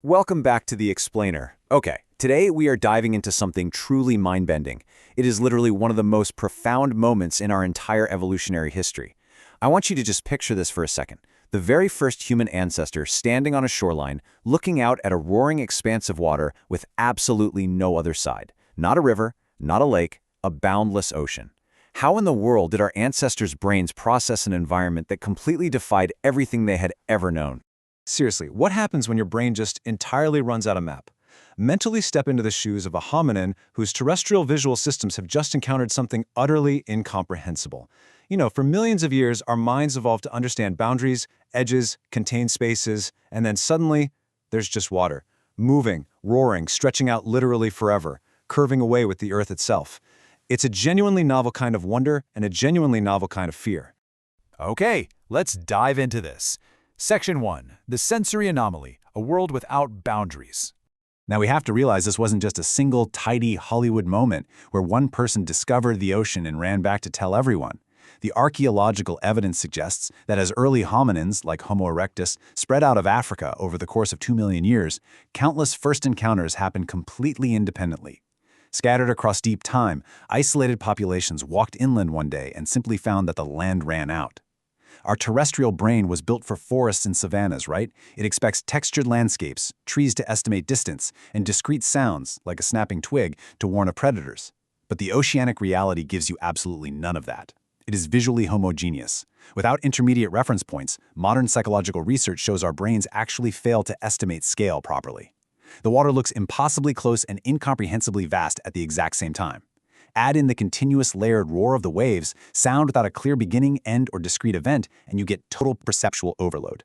Welcome back to The Explainer. Okay, today we are diving into something truly mind-bending. It is literally one of the most profound moments in our entire evolutionary history. I want you to just picture this for a second. The very first human ancestor standing on a shoreline, looking out at a roaring expanse of water with absolutely no other side. Not a river, not a lake, a boundless ocean. How in the world did our ancestors' brains process an environment that completely defied everything they had ever known? Seriously, what happens when your brain just entirely runs out of map? Mentally step into the shoes of a hominin whose terrestrial visual systems have just encountered something utterly incomprehensible. For millions of years, our minds evolved to understand boundaries, edges, contained spaces, and then suddenly, there's just water. Moving, roaring, stretching out literally forever, curving away with the earth itself. It's a genuinely novel kind of wonder and a genuinely novel kind of fear. Okay, let's dive into this. Section 1. The Sensory Anomaly, a World Without Boundaries. Now we have to realize this wasn't just a single, tidy Hollywood moment where one person discovered the ocean and ran back to tell everyone. The archaeological evidence suggests that as early hominins, like Homo erectus, spread out of Africa over the course of 2 million years, countless first encounters happened completely independently. Scattered across deep time, isolated populations walked inland one day and simply found that the land ran out. Our terrestrial brain was built for forests and savannas, right? It expects textured landscapes, trees to estimate distance, and discrete sounds, like a snapping twig, to warn of predators. But the oceanic reality gives you absolutely none of that. It is visually homogeneous. Without intermediate reference points, modern psychological research shows our brains actually fail to estimate scale properly. The water looks impossibly close and incomprehensibly vast at the exact same time. Add in the continuous layered roar of the waves, sound without a clear beginning, end, or discrete event, and you get total perceptual overload.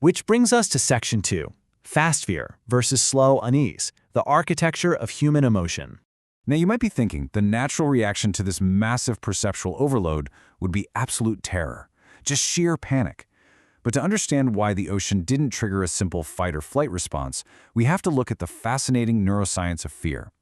Which brings us to Section 2. Fast fear versus slow unease, the architecture of human emotion. Now you might be thinking the natural reaction to this massive perceptual overload would be absolute terror, just sheer panic. But to understand why the ocean didn't trigger a simple fight or flight response, we have to look at the fascinating neuroscience of fear.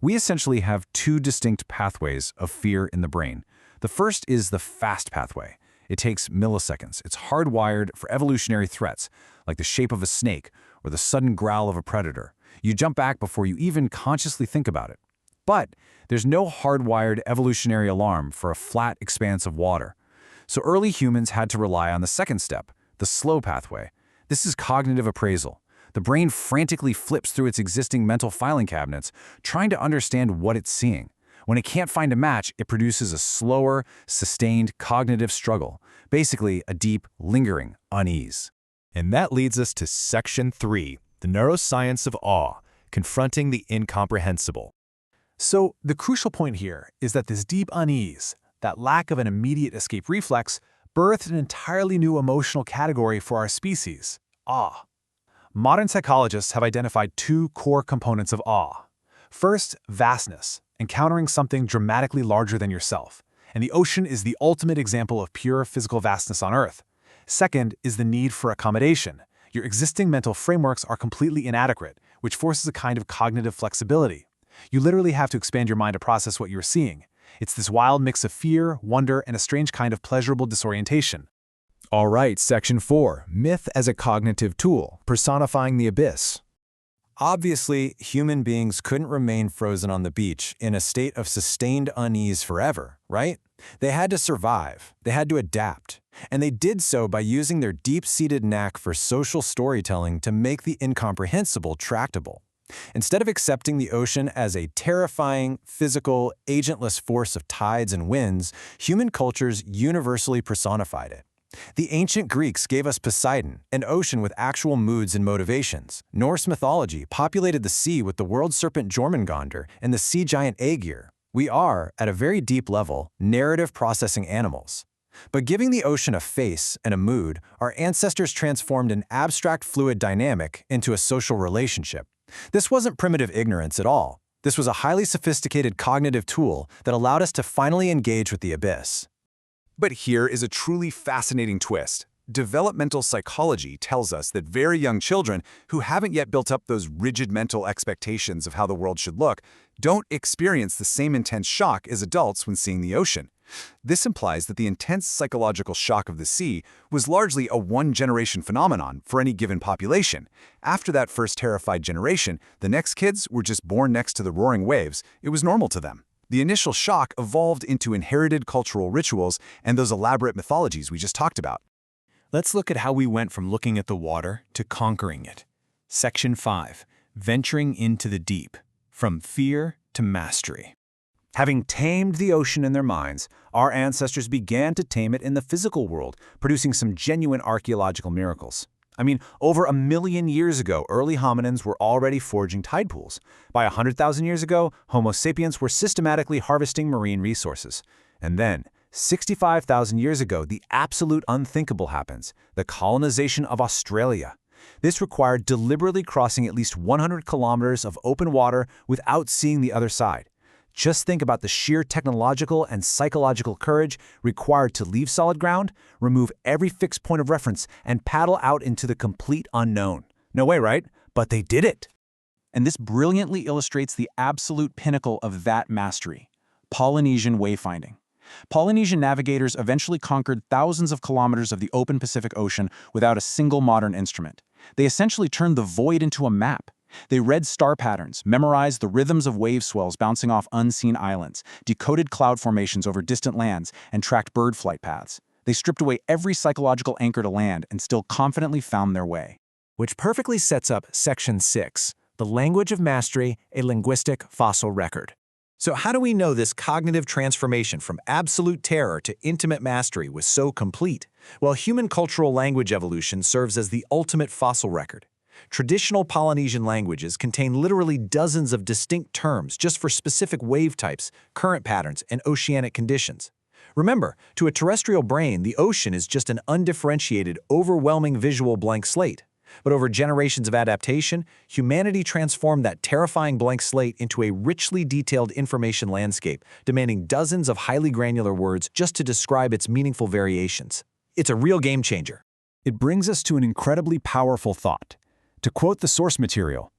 We essentially have two distinct pathways of fear in the brain. The first is the fast pathway. It takes milliseconds. It's hardwired for evolutionary threats, like the shape of a snake or the sudden growl of a predator. You jump back before you even consciously think about it. But there's no hardwired evolutionary alarm for a flat expanse of water. So early humans had to rely on the second step, the slow pathway. This is cognitive appraisal. The brain frantically flips through its existing mental filing cabinets, trying to understand what it's seeing. When it can't find a match, it produces a slower, sustained cognitive struggle, basically a deep, lingering unease. And that leads us to Section 3, the neuroscience of awe, confronting the incomprehensible. So the crucial point here is that this deep unease, that lack of an immediate escape reflex, birthed an entirely new emotional category for our species: awe. Modern psychologists have identified two core components of awe. First, vastness, encountering something dramatically larger than yourself. And the ocean is the ultimate example of pure physical vastness on Earth. Second is the need for accommodation. Your existing mental frameworks are completely inadequate, which forces a kind of cognitive flexibility. You literally have to expand your mind to process what you're seeing. It's this wild mix of fear, wonder, and a strange kind of pleasurable disorientation. All right, Section 4, myth as a cognitive tool, personifying the abyss. Obviously, human beings couldn't remain frozen on the beach in a state of sustained unease forever, right? They had to survive, they had to adapt, and they did so by using their deep-seated knack for social storytelling to make the incomprehensible tractable. Instead of accepting the ocean as a terrifying, physical, agentless force of tides and winds, human cultures universally personified it. The ancient Greeks gave us Poseidon, an ocean with actual moods and motivations. Norse mythology populated the sea with the world serpent Jormungandr and the sea giant Aegir. We are, at a very deep level, narrative processing animals. But giving the ocean a face and a mood, our ancestors transformed an abstract fluid dynamic into a social relationship. This wasn't primitive ignorance at all. This was a highly sophisticated cognitive tool that allowed us to finally engage with the abyss. But here is a truly fascinating twist. Developmental psychology tells us that very young children who haven't yet built up those rigid mental expectations of how the world should look don't experience the same intense shock as adults when seeing the ocean. This implies that the intense psychological shock of the sea was largely a one-generation phenomenon for any given population. After that first terrified generation, the next kids were just born next to the roaring waves. It was normal to them. The initial shock evolved into inherited cultural rituals and those elaborate mythologies we just talked about. Let's look at how we went from looking at the water to conquering it. Section 5. Venturing into the deep. From fear to mastery. Having tamed the ocean in their minds, our ancestors began to tame it in the physical world, producing some genuine archaeological miracles. I mean, over 1 million years ago, early hominins were already forging tide pools. By 100,000 years ago, Homo sapiens were systematically harvesting marine resources. And then, 65,000 years ago, the absolute unthinkable happens, the colonization of Australia. This required deliberately crossing at least 100 kilometers of open water without seeing the other side. Just think about the sheer technological and psychological courage required to leave solid ground, remove every fixed point of reference, and paddle out into the complete unknown. No way, right? But they did it. And this brilliantly illustrates the absolute pinnacle of that mastery: Polynesian wayfinding. Polynesian navigators eventually conquered thousands of kilometers of the open Pacific Ocean without a single modern instrument. They essentially turned the void into a map. They read star patterns, memorized the rhythms of wave swells bouncing off unseen islands, decoded cloud formations over distant lands, and tracked bird flight paths. They stripped away every psychological anchor to land and still confidently found their way. Which perfectly sets up Section 6, the language of mastery, a linguistic fossil record. So how do we know this cognitive transformation from absolute terror to intimate mastery was so complete? Well, human cultural language evolution serves as the ultimate fossil record. Traditional Polynesian languages contain literally dozens of distinct terms just for specific wave types, current patterns, and oceanic conditions. Remember, to a terrestrial brain, the ocean is just an undifferentiated, overwhelming visual blank slate. But over generations of adaptation, humanity transformed that terrifying blank slate into a richly detailed information landscape, demanding dozens of highly granular words just to describe its meaningful variations. It's a real game changer. It brings us to an incredibly powerful thought. To quote the source material,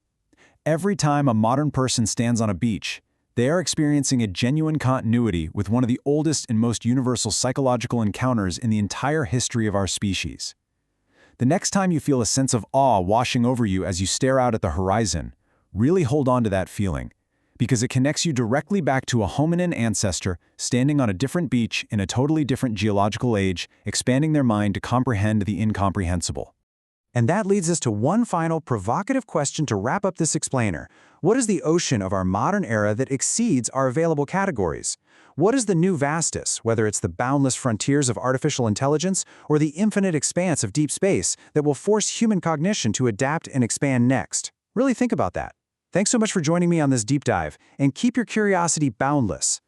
every time a modern person stands on a beach, they are experiencing a genuine continuity with one of the oldest and most universal psychological encounters in the entire history of our species. The next time you feel a sense of awe washing over you as you stare out at the horizon, really hold on to that feeling, because it connects you directly back to a hominin ancestor standing on a different beach in a totally different geological age, expanding their mind to comprehend the incomprehensible. And that leads us to one final provocative question to wrap up this explainer. What is the ocean of our modern era that exceeds our available categories? What is the new vastus, whether it's the boundless frontiers of artificial intelligence or the infinite expanse of deep space, that will force human cognition to adapt and expand next? Really think about that. Thanks so much for joining me on this deep dive, and keep your curiosity boundless.